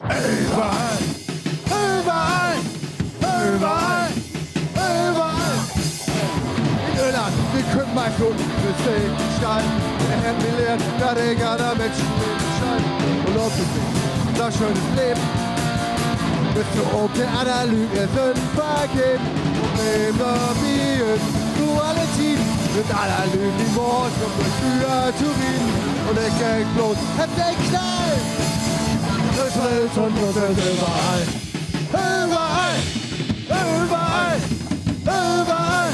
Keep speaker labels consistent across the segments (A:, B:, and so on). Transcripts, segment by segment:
A: Überall, überall, überall, überall. In Irland, die können mal so Stein. Der Herr Milliard, der Reganer Menschen Schein. Und ob du bist, das schönes Leben. Bist du ob der Analyse sind vergeben. Problemen, Dualität. Mit aller Lügen, die Mord und für Turin. Und der Gang bloß, hat der Knall. Das Welt und das ist überall. Überall, überall, überall.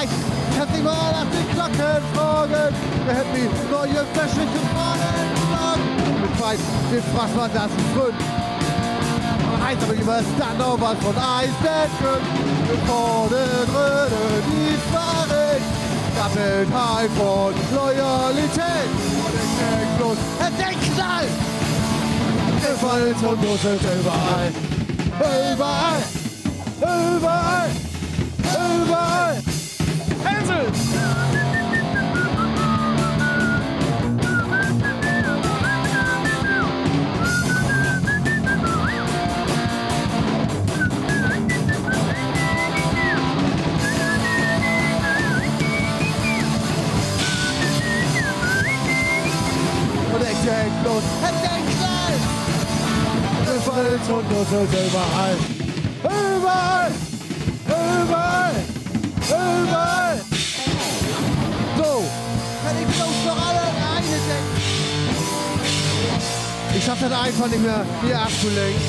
A: Ich hab dich mal nach den Glocken fragen. Wer hätte die neue Flasche gefahren? Mit Weiß, den Spaß war das Grün. Heißt aber immer dann noch was von Eisdecken. Wir fordern Röde, die fahren. Doppelt high von Loyalität. Und ich denk bloß, der Knall. Gewalt und Dussel überall. Überall, überall, überall. Hänsel! Und ich denk bloß, der Knall! Gewalt und Dussel überall. Überall! Überall! Überall! So, kann ich bloß noch alle eine denken. Ich schaff das einfach nicht mehr, hier abzulenken.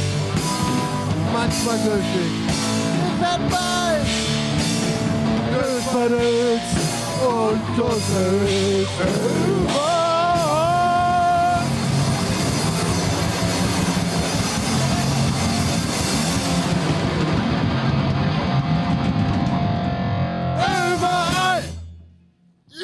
A: Manchmal glücklich. Ich werd bald verletzt und dusselig.